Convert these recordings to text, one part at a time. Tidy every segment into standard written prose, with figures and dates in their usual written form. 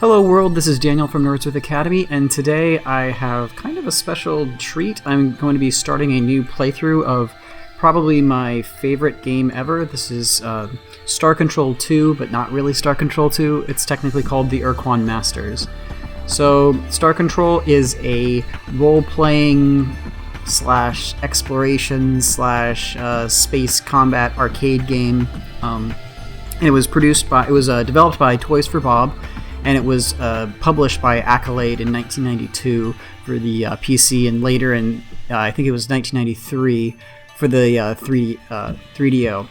Hello world, this is Daniel from Nerds with Academy, and today I have kind of a special treat. I'm going to be starting a new playthrough of probably my favorite game ever. This is Star Control 2, but not really Star Control 2. It's technically called the Ur-Quan Masters. So Star Control is a role-playing / exploration / space combat arcade game. And it was developed by Toys for Bob, and it was published by Accolade in 1992 for the PC, and later in, I think it was 1993, for the 3DO.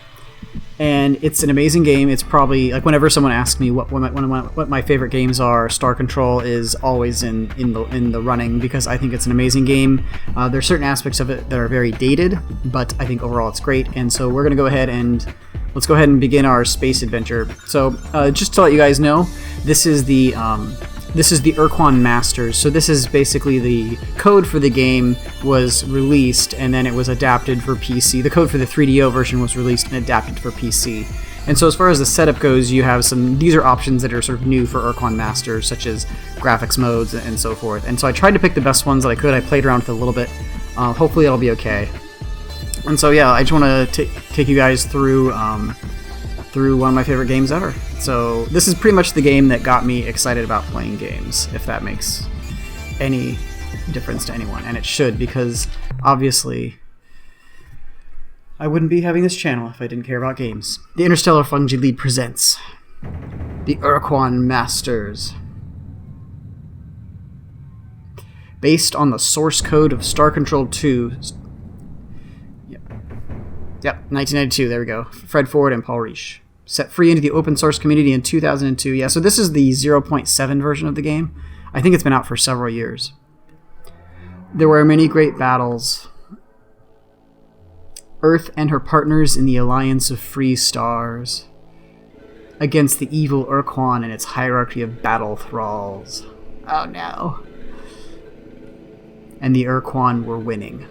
And it's an amazing game. It's probably, like, whenever someone asks me what my favorite games are, Star Control is always in the running, because I think it's an amazing game. There are certain aspects of it that are very dated, but I think overall it's great. And so we're going to let's go ahead and begin our space adventure. So just to let you guys know, this is the Ur-Quan Masters. So this is basically the code for the game was released, and then it was adapted for PC. The code for the 3DO version was released and adapted for PC. And so as far as the setup goes, you have these are options that are sort of new for Ur-Quan Masters, such as graphics modes and so forth. And so I tried to pick the best ones that I could. I played around with it a little bit. Hopefully it'll be okay. And so yeah, I just want to take you guys through one of my favorite games ever. So this is pretty much the game that got me excited about playing games, if that makes any difference to anyone. And it should, because obviously I wouldn't be having this channel if I didn't care about games. The Interstellar Fungi League presents the Ur-Quan Masters. Based on the source code of Star Control 2. Yep, 1992, there we go. Fred Ford and Paul Reich. Set free into the open source community in 2002. Yeah, so this is the 0.7 version of the game. I think it's been out for several years. There were many great battles. Earth and her partners in the Alliance of Free Stars against the evil Ur-Quan and its hierarchy of battle thralls. Oh no. And the Ur-Quan were winning.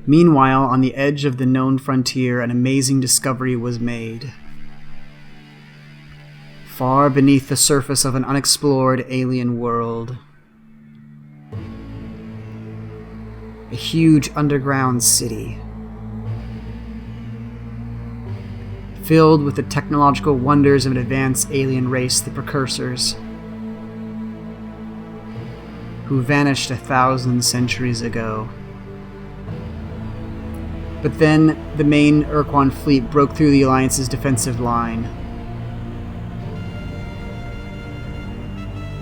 Meanwhile, on the edge of the known frontier, an amazing discovery was made. Far beneath the surface of an unexplored alien world, a huge underground city, filled with the technological wonders of an advanced alien race, the Precursors, who vanished 1,000 centuries ago. But then the main Ur-Quan fleet broke through the Alliance's defensive line,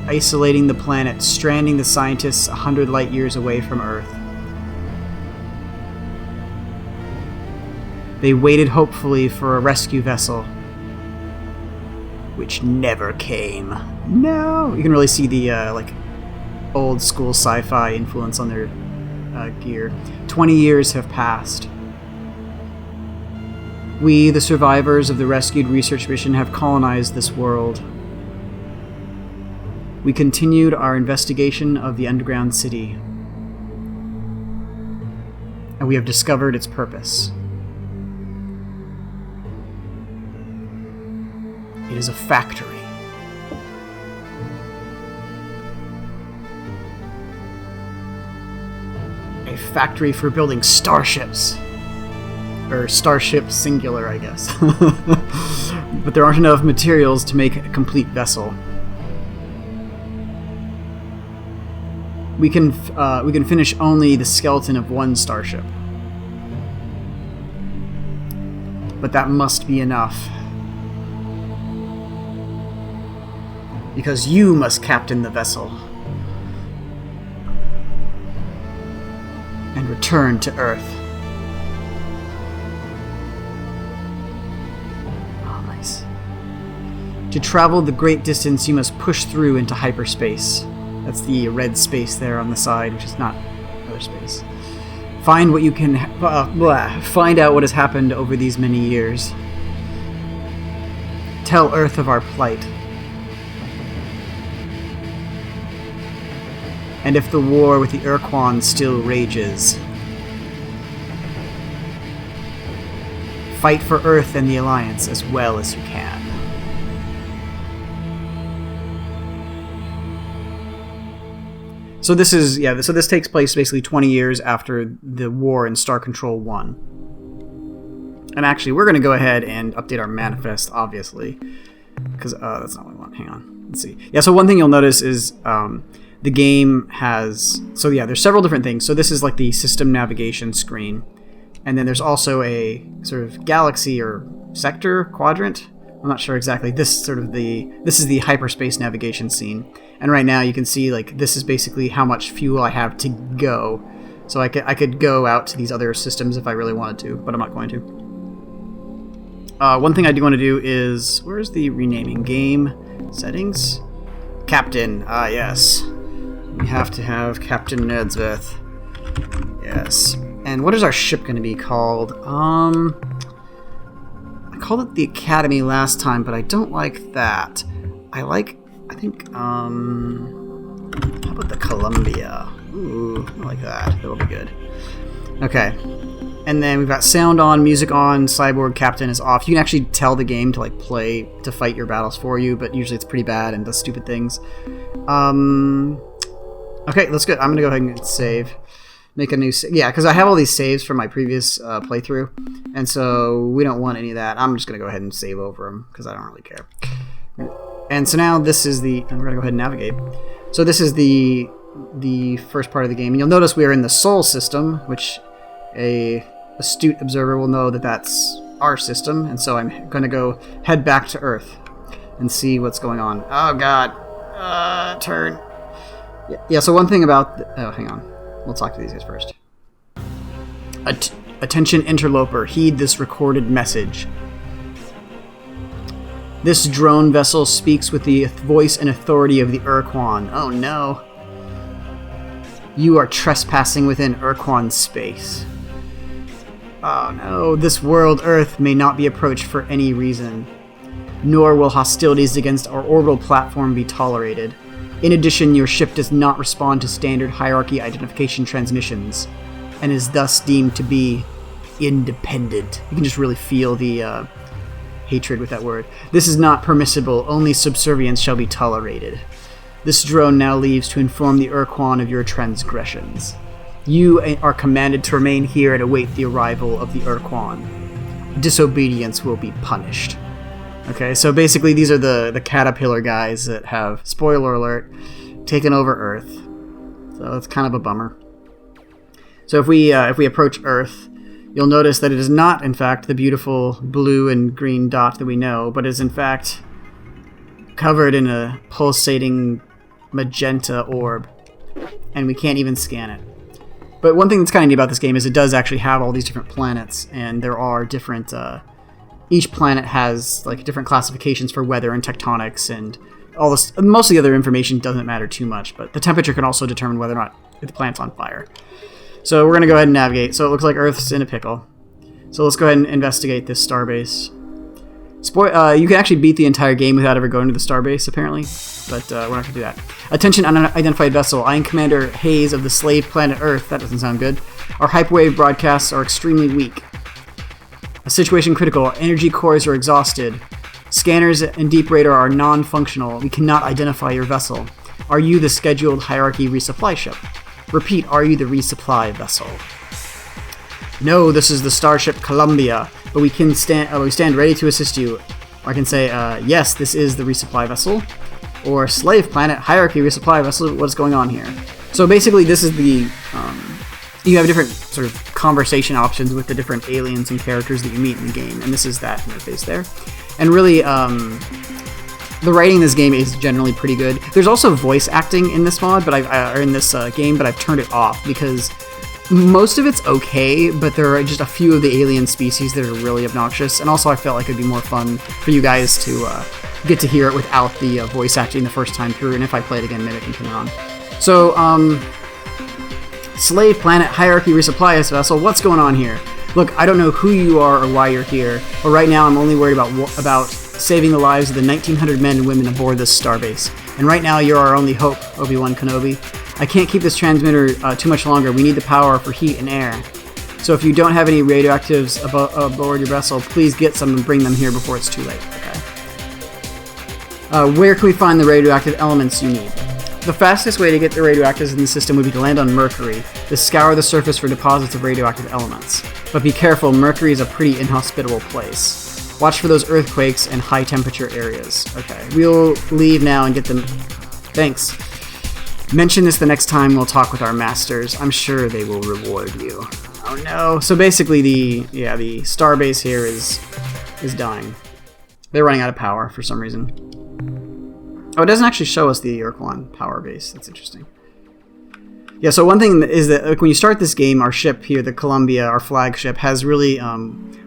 isolating the planet, stranding the scientists 100 light years away from Earth. They waited hopefully for a rescue vessel, which never came. No! You can really see the old school sci-fi influence on their gear. 20 years have passed. We, the survivors of the rescued research mission, have colonized this world. We continued our investigation of the underground city, and we have discovered its purpose. It is a factory. A factory for building starships. Or starship singular, I guess. But there aren't enough materials to make a complete vessel. We can finish only the skeleton of one starship. But that must be enough. Because you must captain the vessel. And return to Earth. To travel the great distance, you must push through into hyperspace. That's the red space there on the side, which is not other space. Find what you can... find out what has happened over these many years. Tell Earth of our plight. And if the war with the Ur-Quan still rages, fight for Earth and the Alliance as well as you can. So this is so this takes place basically 20 years after the war in Star Control 1. And actually, we're going to go ahead and update our manifest, obviously, because that's not what we want. Hang on, let's see. Yeah, so one thing you'll notice is the game has there's several different things. So this is like the system navigation screen, and then there's also a sort of galaxy or sector quadrant. I'm not sure exactly. This is the hyperspace navigation scene. And right now you can see like this is basically how much fuel I have to go. So I could go out to these other systems if I really wanted to, but I'm not going to. One thing I do want to do is, where's the renaming? Game settings? Captain. Ah, yes. We have to have Captain Nerdsworth. Yes. And what is our ship going to be called? I called it the Academy last time, but I don't like that. How about the Columbia? Ooh, I like that. That'll be good. Okay. And then we've got sound on, music on, cyborg captain is off. You can actually tell the game to like play to fight your battles for you, but usually it's pretty bad and does stupid things. Okay, that's good. I'm gonna go ahead and save. Make a new because I have all these saves from my previous playthrough, and so we don't want any of that. I'm just gonna go ahead and save over them because I don't really care. And so now this is we're gonna go ahead and navigate. So this is the first part of the game, and you'll notice we are in the Sol system, which a astute observer will know that that's our system, and so I'm gonna go head back to Earth and see what's going on. Oh God, turn. Yeah. So one thing about hang on. We'll talk to these guys first. Attention interloper, heed this recorded message. This drone vessel speaks with the voice and authority of the Ur-Quan. Oh no. You are trespassing within Ur-Quan space. Oh no, this world, Earth, may not be approached for any reason. Nor will hostilities against our orbital platform be tolerated. In addition, your ship does not respond to standard hierarchy identification transmissions, and is thus deemed to be independent. You can just really feel the hatred with that word. This is not permissible. Only subservience shall be tolerated. This drone now leaves to inform the Ur-Quan of your transgressions. You are commanded to remain here and await the arrival of the Ur-Quan. Disobedience will be punished. Okay, so basically these are the caterpillar guys that have, spoiler alert, taken over Earth. So it's kind of a bummer. So if we approach Earth, you'll notice that it is not, in fact, the beautiful blue and green dot that we know, but is in fact covered in a pulsating magenta orb, and we can't even scan it. But one thing that's kind of neat about this game is it does actually have all these different planets, and there are different... each planet has like different classifications for weather and tectonics, and all this. Most of the other information doesn't matter too much, but the temperature can also determine whether or not the planet's on fire. So we're going to go ahead and navigate. So it looks like Earth's in a pickle. So let's go ahead and investigate this starbase. You can actually beat the entire game without ever going to the starbase, apparently, but we're not going to do that. Attention, unidentified vessel. I am Commander Hayes of the slave planet Earth. That doesn't sound good. Our hyperwave broadcasts are extremely weak. A situation critical. Energy cores are exhausted. Scanners and deep radar are non-functional. We cannot identify your vessel. Are you the scheduled hierarchy resupply ship? Repeat, are you the resupply vessel? No, this is the starship Columbia, but we stand ready to assist you. Or I can say, yes, this is the resupply vessel. Or slave planet hierarchy resupply vessel. What's going on here? So basically this is the... you have different sort of conversation options with the different aliens and characters that you meet in the game, and this is that interface there. And really, the writing in this game is generally pretty good. There's also voice acting in this mod, but in this game, but I've turned it off because most of it's okay, but there are just a few of the alien species that are really obnoxious. And also, I felt like it'd be more fun for you guys to get to hear it without the voice acting the first time through. And if I play it again, maybe I can turn it on. So, slave planet hierarchy resupply vessel. What's going on here? Look, I don't know who you are or why you're here, but right now I'm only worried about saving the lives of the 1,900 men and women aboard this starbase. And right now you're our only hope, Obi-Wan Kenobi. I can't keep this transmitter too much longer. We need the power for heat and air. So if you don't have any radioactives aboard your vessel, please get some and bring them here before it's too late. Okay. Where can we find the radioactive elements you need? The fastest way to get the radioactives in the system would be to land on Mercury, to scour the surface for deposits of radioactive elements. But be careful, Mercury is a pretty inhospitable place. Watch for those earthquakes and high temperature areas. Okay, we'll leave now and get them. Thanks. Mention this the next time we'll talk with our masters. I'm sure they will reward you. Oh no. So basically the Starbase here is dying. They're running out of power for some reason. Oh, it doesn't actually show us the Ur-Quan power base. That's interesting. Yeah, so one thing is that like, when you start this game, our ship here, the Columbia, our flagship, has really...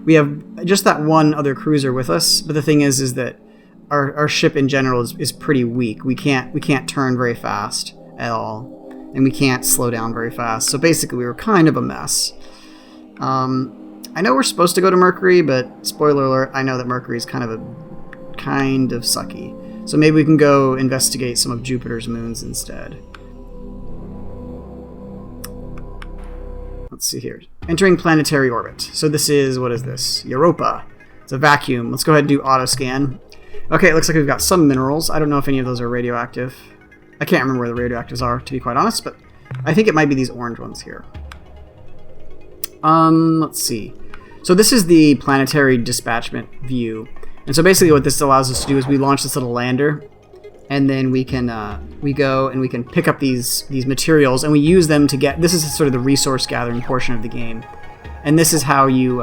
we have just that one other cruiser with us, but the thing is that our ship in general is pretty weak. We can't turn very fast at all, and we can't slow down very fast. So basically, we were kind of a mess. I know we're supposed to go to Mercury, but spoiler alert, I know that Mercury is kind of sucky. So maybe we can go investigate some of Jupiter's moons instead. Let's see here. Entering planetary orbit. So this is, what is this? Europa. It's a vacuum. Let's go ahead and do auto scan. Okay, it looks like we've got some minerals. I don't know if any of those are radioactive. I can't remember where the radioactives are, to be quite honest, but I think it might be these orange ones here. Let's see. So this is the planetary dispatchment view. And so basically what this allows us to do is we launch this little lander, and then we can go and we can pick up these materials, and we use them to get... This is sort of the resource gathering portion of the game. And this is how you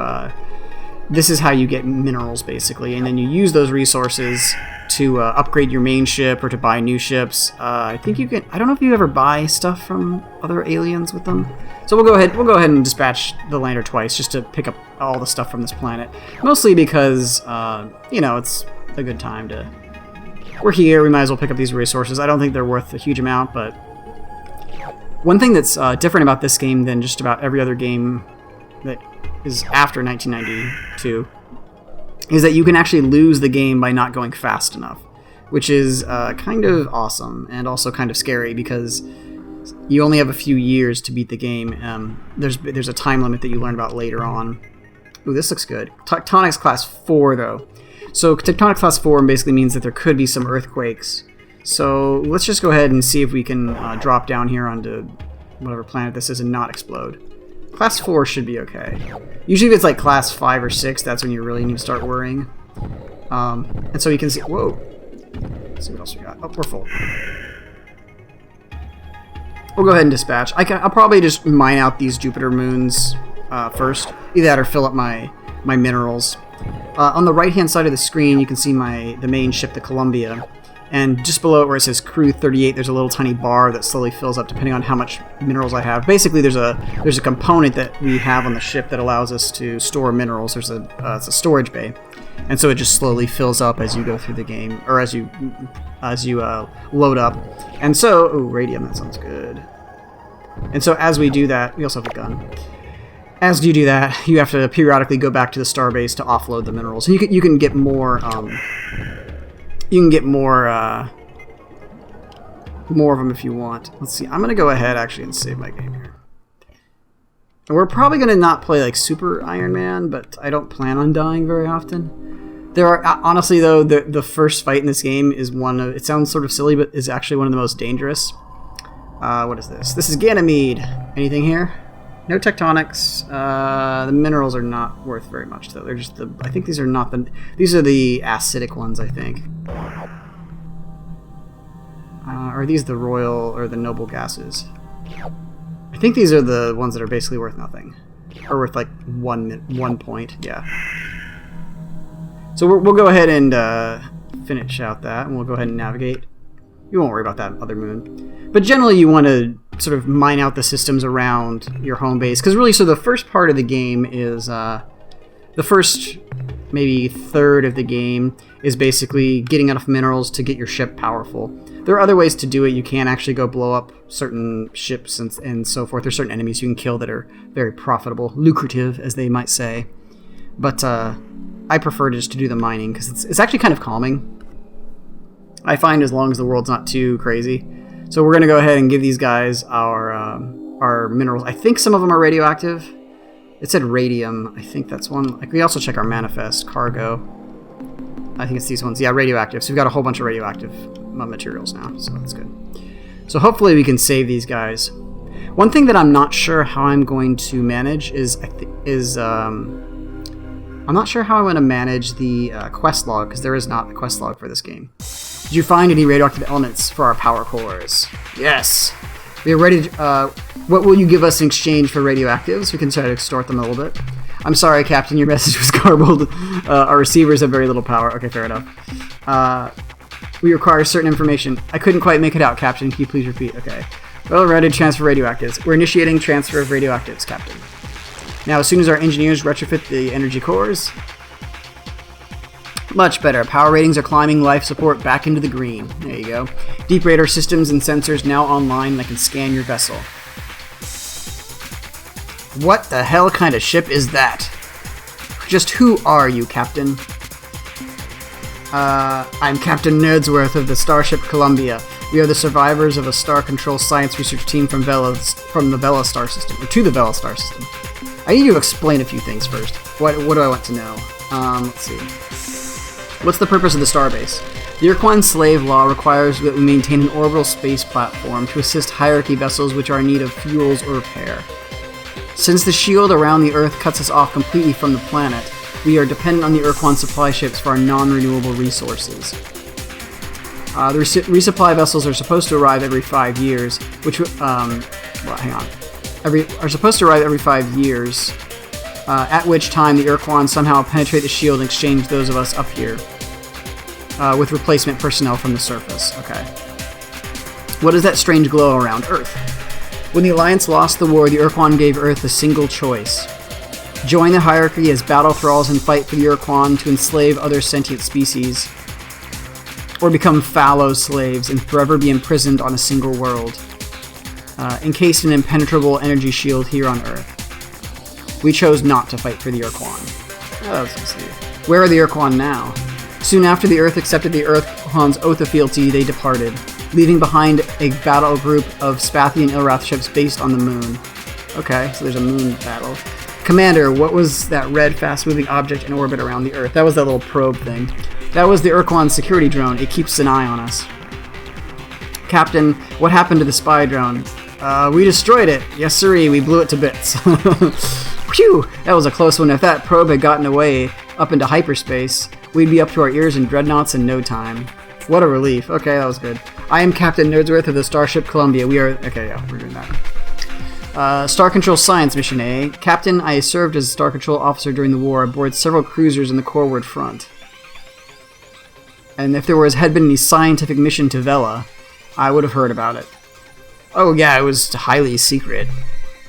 get minerals, basically. And then you use those resources to upgrade your main ship or to buy new ships. I think you can... I don't know if you ever buy stuff from other aliens with them. So we'll go ahead and dispatch the lander twice just to pick up all the stuff from this planet. Mostly because, it's a good time to... We're here, we might as well pick up these resources. I don't think they're worth a huge amount, but... One thing that's different about this game than just about every other game that is after 1992 is that you can actually lose the game by not going fast enough, which is kind of awesome and also kind of scary because you only have a few years to beat the game. There's a time limit that you learn about later on. Ooh, this looks good. Tectonics class 4 though. So Tectonic class 4 basically means that there could be some earthquakes. So let's just go ahead and see if we can drop down here onto whatever planet this is and not explode. Class 4 should be okay. Usually if it's like class 5 or 6, that's when you really need to start worrying. And so you can see... Whoa! Let's see what else we got. Oh, we're full. We'll go ahead and dispatch. I'll probably just mine out these Jupiter moons first. Either that or fill up my minerals. On the right-hand side of the screen, you can see the main ship, the Columbia. And just below it where it says Crew 38, there's a little tiny bar that slowly fills up depending on how much minerals I have. Basically, there's a component that we have on the ship that allows us to store minerals. It's a storage bay. And so it just slowly fills up as you go through the game, or as you load up. And so, ooh, radium, that sounds good. And so as we do that, we also have a gun. As you do that, you have to periodically go back to the Starbase to offload the minerals. And you can get more. You can get more of them if you want. Let's see. I'm gonna go ahead actually and save my game here. And we're probably gonna not play like Super Iron Man, but I don't plan on dying very often. There are honestly though, the first fight in this game is one of. It sounds sort of silly, but is actually one of the most dangerous. What is this? This is Ganymede. Anything here? No tectonics. The minerals are not worth very much though. They're just I think these are not the. These are the acidic ones, I think. Are these the royal or the noble gases? I think these are the ones that are basically worth nothing, or worth like 1 point. Yeah. So we'll go ahead and finish out that, and we'll go ahead and navigate. You won't worry about that other moon, but generally you want to sort of mine out the systems around your home base, because really, so the first part of the game is the first maybe third of the game is basically getting enough minerals to get your ship powerful. There are other ways to do it. You can actually go blow up certain ships and so forth. There's certain enemies you can kill that are very profitable, lucrative, as they might say. But I prefer just to do the mining because it's actually kind of calming. I find as long as the world's not too crazy. So we're going to go ahead and give these guys our minerals. I think some of them are radioactive. It said radium. I think that's one. Like, we also check our manifest, cargo. I think it's these ones. Yeah, radioactive. So we've got a whole bunch of radioactive materials now, so that's good. So hopefully we can save these guys. One thing that I'm not sure how I'm going to manage is I'm not sure how I'm going to manage the quest log, because there is not a quest log for this game. Did you find any radioactive elements for our power cores? Yes. We are ready to, what will you give us in exchange for radioactives? We can try to extort them a little bit. I'm sorry, Captain, your message was garbled. Our receivers have very little power. Okay, fair enough. We require certain information. I couldn't quite make it out, Captain. Can you please repeat? Okay. Well, ready to transfer radioactives. We're initiating transfer of radioactives, Captain. Now, as soon as our engineers retrofit the energy cores... Much better. Power ratings are climbing, life support back into the green. There you go. Deep radar systems and sensors now online that can scan your vessel. What the hell kind of ship is that? Just who are you, Captain? I'm Captain Nerdsworth of the Starship Columbia. We are the survivors of a Star Control science research team from the Vela star system, or to the Vela star system. I need to explain a few things first. What do I want to know? Let's see. What's the purpose of the Starbase? The Ur-Quan slave law requires that we maintain an orbital space platform to assist hierarchy vessels which are in need of fuels or repair. Since the shield around the Earth cuts us off completely from the planet, we are dependent on the Ur-Quan supply ships for our non-renewable resources. The resupply vessels are supposed to arrive every 5 years, are supposed to arrive every 5 years, at which time the Ur-Quan somehow penetrate the shield and exchange those of us up here, with replacement personnel from the surface. Okay. What is that strange glow around Earth? When the Alliance lost the war, the Ur-Quan gave Earth a single choice. Join the hierarchy as battle thralls and fight for the Ur-Quan to enslave other sentient species, or become fallow slaves and forever be imprisoned on a single world, encased in an impenetrable energy shield here on Earth. We chose not to fight for the Ur-Quan. Oh, let's see. Where are the Ur-Quan now? Soon after the Earth accepted the Ur-Quan's oath of fealty, they departed, leaving behind a battle group of Spathi and Ilrath ships based on the moon. Okay, so there's a moon battle. Commander, what was that red, fast-moving object in orbit around the Earth? That was that little probe thing. That was the Ur-Quan security drone. It keeps an eye on us. Captain, what happened to the spy drone? We destroyed it. Yes, sirree, we blew it to bits. Phew, that was a close one. If that probe had gotten away up into hyperspace, we'd be up to our ears in dreadnoughts in no time. What a relief. Okay, that was good. I am Captain Nerdsworth of the Starship Columbia. We are... Okay, yeah, we're doing that. Star Control Science Mission A. Captain, I served as a Star Control officer during the war aboard several cruisers in the Coreward Front. And if there had been any scientific mission to Vela, I would have heard about it. Oh yeah, it was highly secret.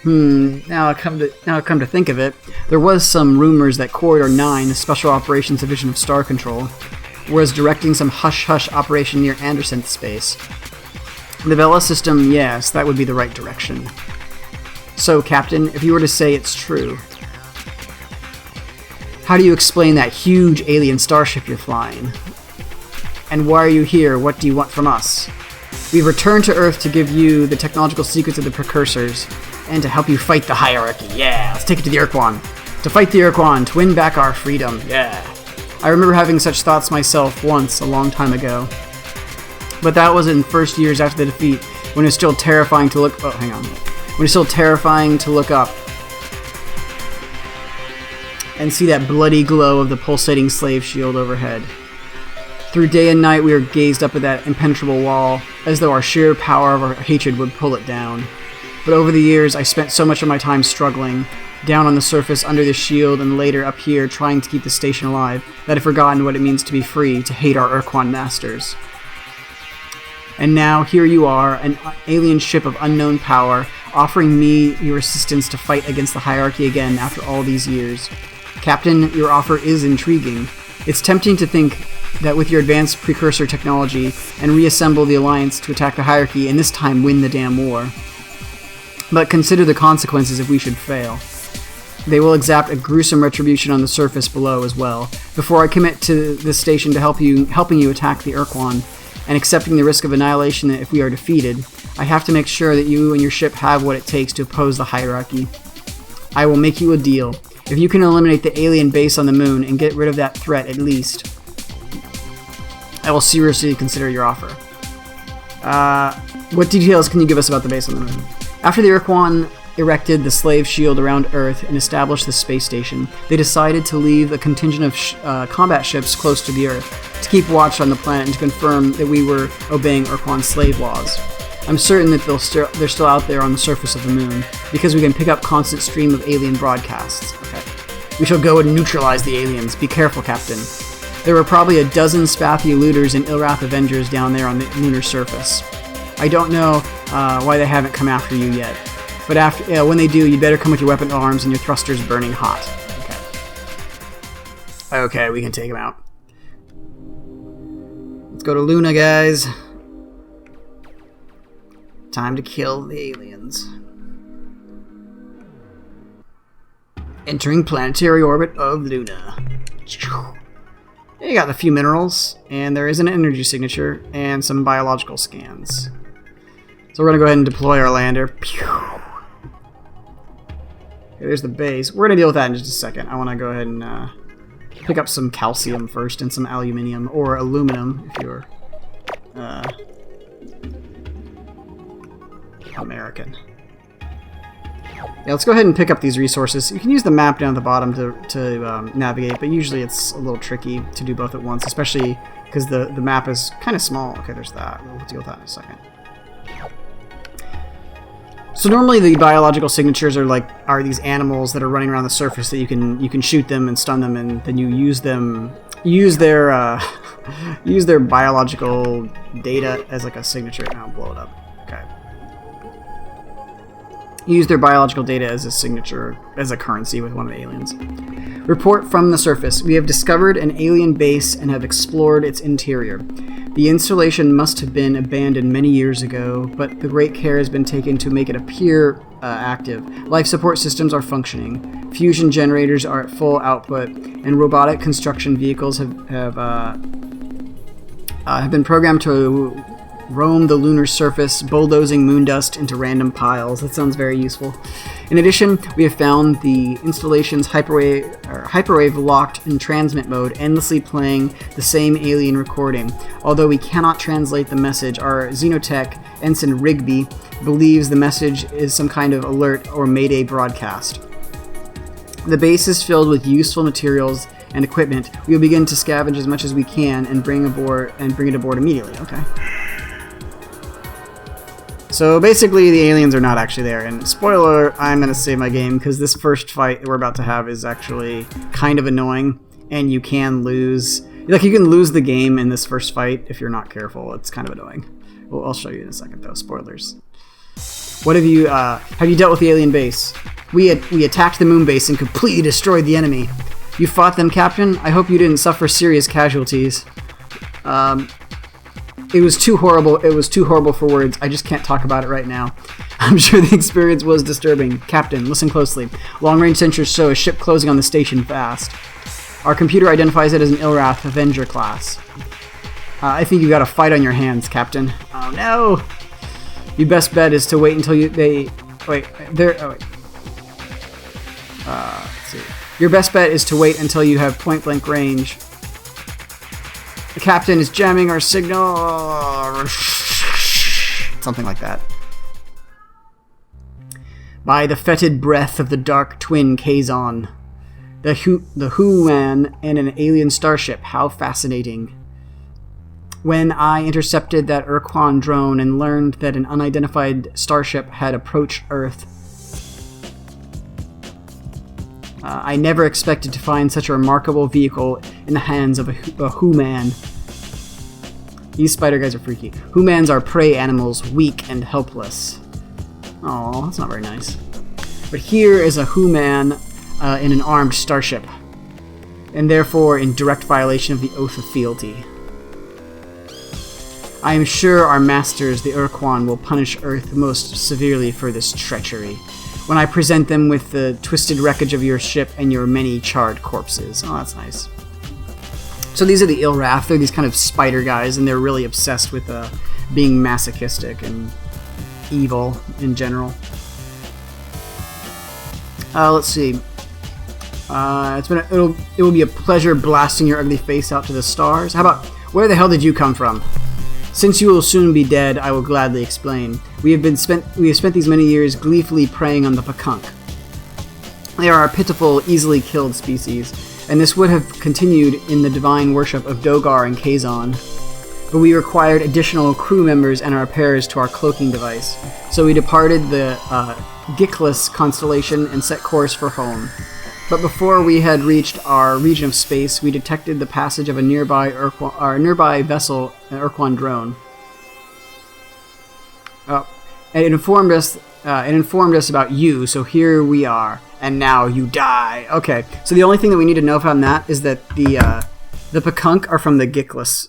Now I come to think of it, there was some rumors that Corridor 9, the Special Operations Division of Star Control, was directing some hush-hush operation near Anderson space. The Vela system, yes, that would be the right direction. So, Captain, if you were to say it's true, how do you explain that huge alien starship you're flying? And why are you here? What do you want from us? We've returned to Earth to give you the technological secrets of the Precursors, and to help you fight the hierarchy. Yeah, let's take it to the Ur-Quan. To fight the Ur-Quan, to win back our freedom. Yeah. I remember having such thoughts myself once, a long time ago. But that was in the first years after the defeat, when it was still terrifying to look... Oh, hang on. When it was still terrifying to look up and see that bloody glow of the pulsating slave shield overhead. Through day and night we were gazed up at that impenetrable wall, as though our sheer power of our hatred would pull it down. But over the years, I spent so much of my time struggling, down on the surface under the shield and later up here trying to keep the station alive, that I've forgotten what it means to be free, to hate our Ur-Quan Masters. And now, here you are, an alien ship of unknown power, offering me your assistance to fight against the hierarchy again after all these years. Captain, your offer is intriguing. It's tempting to think that with your advanced Precursor technology and reassemble the Alliance to attack the hierarchy and this time win the damn war. But consider the consequences if we should fail. They will exact a gruesome retribution on the surface below as well. Before I commit to this station to helping you attack the Ur-Quan, and accepting the risk of annihilation if we are defeated, I have to make sure that you and your ship have what it takes to oppose the hierarchy. I will make you a deal. If you can eliminate the alien base on the moon and get rid of that threat at least, I will seriously consider your offer. What details can you give us about the base on the moon? After the Ur-Quan erected the slave shield around Earth and established the space station, they decided to leave a contingent of combat ships close to the Earth to keep watch on the planet and to confirm that we were obeying Ur-Quan slave laws. I'm certain that they're still out there on the surface of the moon, because we can pick up constant stream of alien broadcasts. Okay. We shall go and neutralize the aliens. Be careful, Captain. There were probably a dozen Spathy looters and Ilrath Avengers down there on the lunar surface. I don't know why they haven't come after you yet, but when they do, you better come with your weapon arms and your thrusters burning hot. Okay, we can take them out. Let's go to Luna, guys. Time to kill the aliens. Entering planetary orbit of Luna. You got a few minerals, and there is an energy signature, and some biological scans. So we're going to go ahead and deploy our lander. Okay, there's the base. We're going to deal with that in just a second. I want to go ahead and pick up some calcium first, and some aluminium, or aluminum, if you're American. Yeah, let's go ahead and pick up these resources. You can use the map down at the bottom to navigate, but usually it's a little tricky to do both at once, especially because the map is kind of small. Okay, there's that. We'll deal with that in a second. So normally the biological signatures are these animals that are running around the surface that you can shoot them and stun them, and then you use their use their biological data as like a signature. Now blow it up. Okay. Use their biological data as a signature, as a currency with one of the aliens. Report from the surface. We have discovered an alien base and have explored its interior. The installation must have been abandoned many years ago, but the great care has been taken to make it appear active. Life support systems are functioning. Fusion generators are at full output, and robotic construction vehicles have been programmed to roam the lunar surface, bulldozing moon dust into random piles. That sounds very useful. In addition, we have found the installation's hyperwave locked in transmit mode, endlessly playing the same alien recording. Although we cannot translate the message, our Xenotech, Ensign Rigby, believes the message is some kind of alert or mayday broadcast. The base is filled with useful materials and equipment. We will begin to scavenge as much as we can and bring it aboard immediately. Okay. So basically, the aliens are not actually there. And spoiler, I'm going to save my game because this first fight that we're about to have is actually kind of annoying, and you can lose. Like, you can lose the game in this first fight if you're not careful. It's kind of annoying. Well, I'll show you in a second, though. Spoilers. What have you dealt with the alien base? We attacked the moon base and completely destroyed the enemy. You fought them, Captain? I hope you didn't suffer serious casualties. It was too horrible. It was too horrible for words. I just can't talk about it right now. I'm sure the experience was disturbing. Captain, listen closely. Long-range sensors show a ship closing on the station fast. Our computer identifies it as an Ilrath Avenger class. I think you got a fight on your hands, Captain. Oh no! Your best bet is to wait until let's see. Your best bet is to wait until you have point-blank range. The captain is jamming our signal. Something like that. By the fetid breath of the dark twin Kazon. The Ur-Quan and an alien starship. How fascinating. When I intercepted that Ur-Quan drone and learned that an unidentified starship had approached Earth, I never expected to find such a remarkable vehicle in the hands of a Ur-Man. These spider guys are freaky. Ur-Mans are prey animals, weak and helpless. Oh, that's not very nice. But here is a Ur-Man in an armed starship, and therefore in direct violation of the Oath of Fealty. I am sure our masters, the Ur-Quan, will punish Earth most severely for this treachery, when I present them with the twisted wreckage of your ship and your many charred corpses. Oh, that's nice. So these are the Ilrath. They're these kind of spider guys, and they're really obsessed with being masochistic and evil in general. Let's see. It will be a pleasure blasting your ugly face out to the stars. How about, where the hell did you come from? Since you will soon be dead, I will gladly explain. We have spent these many years gleefully preying on the Pakunk. They are a pitiful, easily killed species, and this would have continued in the divine worship of Dogar and Kazon. But we required additional crew members and repairs to our cloaking device, so we departed the Gickless constellation and set course for home. But before we had reached our region of space, we detected the passage of a nearby vessel, an Ur-Quan drone. And it informed us about you, so here we are. And now you die. Okay, so the only thing that we need to know from that is that the Pakunk are from the Gickless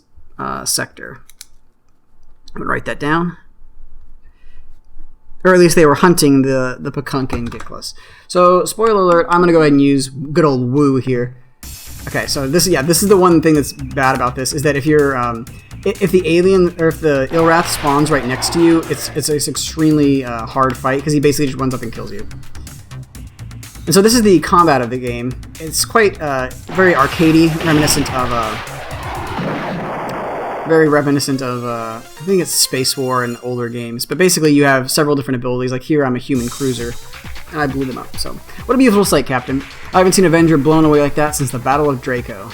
sector. I'm gonna write that down. Or at least they were hunting the Pakunk and Gickless. So, spoiler alert, I'm gonna go ahead and use good old woo here. Okay, so this is the one thing that's bad about this, is that if you're if the alien or if the Ilrath spawns right next to you, it's an extremely hard fight because he basically just runs up and kills you. And so this is the combat of the game. It's quite very arcadey, reminiscent of I think it's Space War and older games. But basically you have several different abilities. Like here I'm a human cruiser, and I blew them up. So what a beautiful sight, Captain. I haven't seen Avenger blown away like that since the Battle of Draco.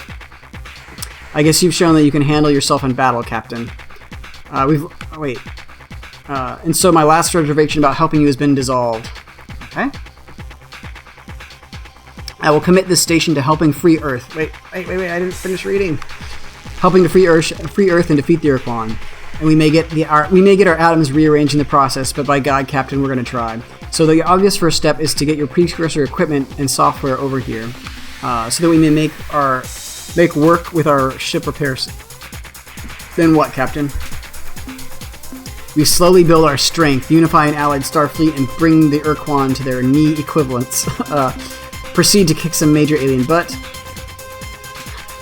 I guess you've shown that you can handle yourself in battle, Captain. And so my last reservation about helping you has been dissolved. Okay. I will commit this station to helping free Earth. Wait, I didn't finish reading. Helping to free Earth and defeat the Ur-Quan. And we may get our atoms rearranged in the process, but by God, Captain, we're going to try. So the obvious first step is to get your Precursor equipment and software over here, so that we may make work with our ship repairs. Then what, Captain? We slowly build our strength, unify an allied Starfleet, and bring the Ur-Quan to their knee equivalents. Proceed to kick some major alien butt.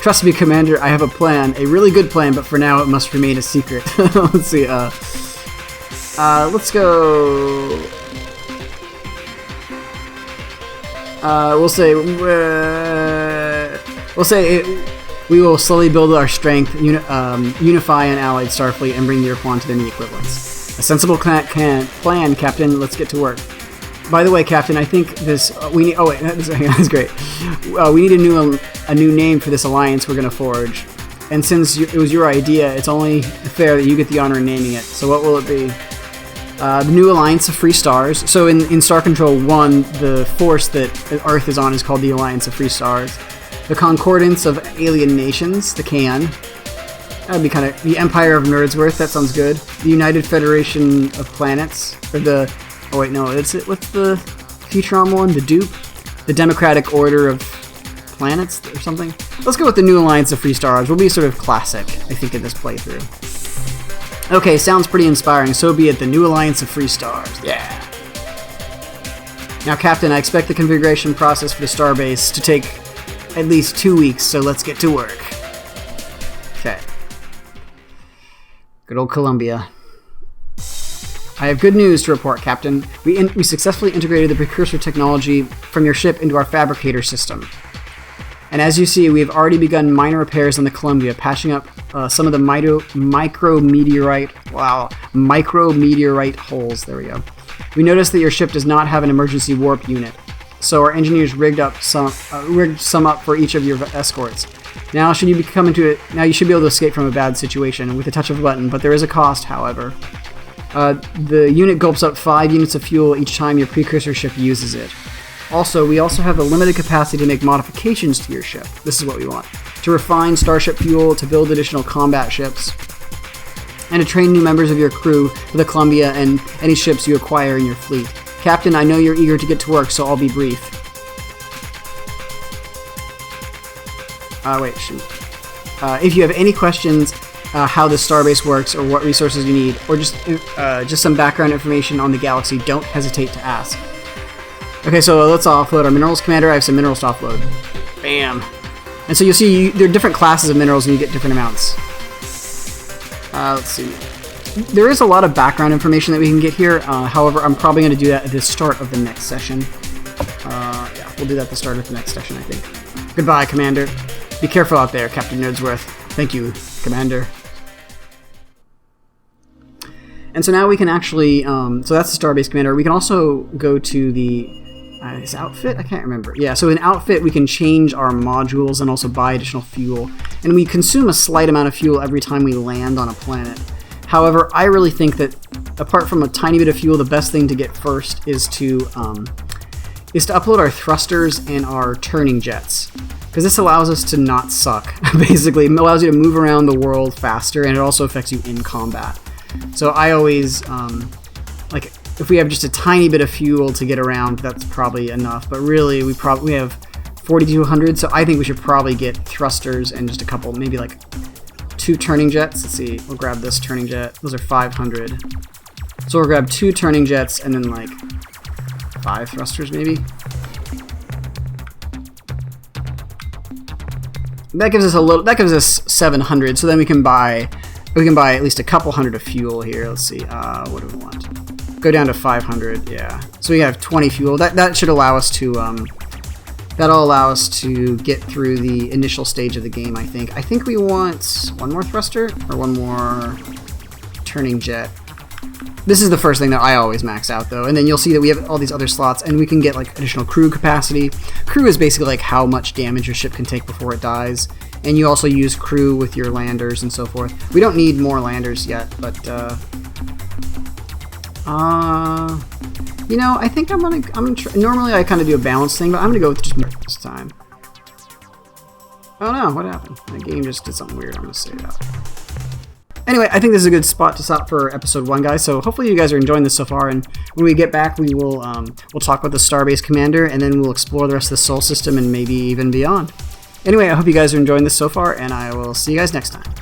Trust me, Commander, I have a plan. A really good plan, but for now it must remain a secret. Let's see, let's go... we will slowly build our strength, unify an allied Starfleet, and bring the Ur-Quan to their knee equivalents. A sensible plan, Captain. Let's get to work. By the way, Captain, I think this we need. Oh wait, that's great. We need a new name for this alliance we're going to forge. And since it was your idea, it's only fair that you get the honor of naming it. So what will it be? The New Alliance of Free Stars. So in Star Control 1, the force that Earth is on is called the Alliance of Free Stars. The Concordance of Alien Nations, the CAN. That would be kind of... The Empire of Nerdsworth, that sounds good. The United Federation of Planets. Or the... Oh wait, no, what's the Futuron one? The Dupe? The Democratic Order of Planets or something? Let's go with the New Alliance of Free Stars. Will be sort of classic, I think, in this playthrough. Okay, sounds pretty inspiring. So be it, the New Alliance of Free Stars. Yeah! Now, Captain, I expect the configuration process for the Starbase to take at least 2 weeks, so let's get to work. Okay. Good old Columbia. I have good news to report, Captain. We successfully integrated the Precursor technology from your ship into our fabricator system. And as you see, we have already begun minor repairs on the Columbia, patching up some of the micrometeorite holes. There we go. We noticed that your ship does not have an emergency warp unit, so our engineers rigged some up for each of your escorts. Now, should you be coming to it, now you should be able to escape from a bad situation with a touch of a button, but there is a cost, however. The unit gulps up 5 units of fuel each time your Precursor ship uses it. Also, we also have the limited capacity to make modifications to your ship. This is what we want. To refine starship fuel, to build additional combat ships, and to train new members of your crew for the Columbia and any ships you acquire in your fleet. Captain, I know you're eager to get to work, so I'll be brief. If you have any questions how the Starbase works or what resources you need, or just some background information on the galaxy, don't hesitate to ask. Okay, so let's offload our minerals, Commander. I have some minerals to offload. Bam! And so you'll see there are different classes of minerals and you get different amounts. Let's see. There is a lot of background information that we can get here. However, I'm probably going to do that at the start of the next session. Yeah, we'll do that at the start of the next session, I think. Goodbye, Commander. Be careful out there, Captain Nerdsworth. Thank you, Commander. And so now we can actually, so that's the Starbase Commander. We can also go to the, his outfit? I can't remember. Yeah, so in outfit we can change our modules and also buy additional fuel. And we consume a slight amount of fuel every time we land on a planet. However, I really think that apart from a tiny bit of fuel, the best thing to get first is to upload our thrusters and our turning jets. Because this allows us to not suck, basically. It allows you to move around the world faster, and it also affects you in combat. So I always, like, if we have just a tiny bit of fuel to get around, that's probably enough. But really, we have 4,200, so I think we should probably get thrusters and just a couple, maybe like 2 turning jets. Let's see, we'll grab this turning jet. Those are 500. So we'll grab 2 turning jets and then like 5 thrusters maybe. That gives us a little. That gives us 700. So then we can buy at least a couple hundred of fuel here. Let's see. What do we want? Go down to 500. Yeah. So we have 20 fuel. That should allow us to. That'll allow us to get through the initial stage of the game. I think. I think we want 1 more thruster or 1 more turning jet. This is the first thing that I always max out, though, and then you'll see that we have all these other slots, and we can get like additional crew capacity. Crew is basically like how much damage your ship can take before it dies, and you also use crew with your landers and so forth. We don't need more landers yet, but you know, I think normally I kind of do a balanced thing, but I'm gonna go with just more this time. Oh no, what happened? My game just did something weird. I'm gonna save it out. Anyway, I think this is a good spot to stop for episode 1, guys. So hopefully you guys are enjoying this so far, and when we get back, we will we'll talk about the Starbase Commander, and then we'll explore the rest of the Sol system and maybe even beyond. Anyway, I hope you guys are enjoying this so far, and I will see you guys next time.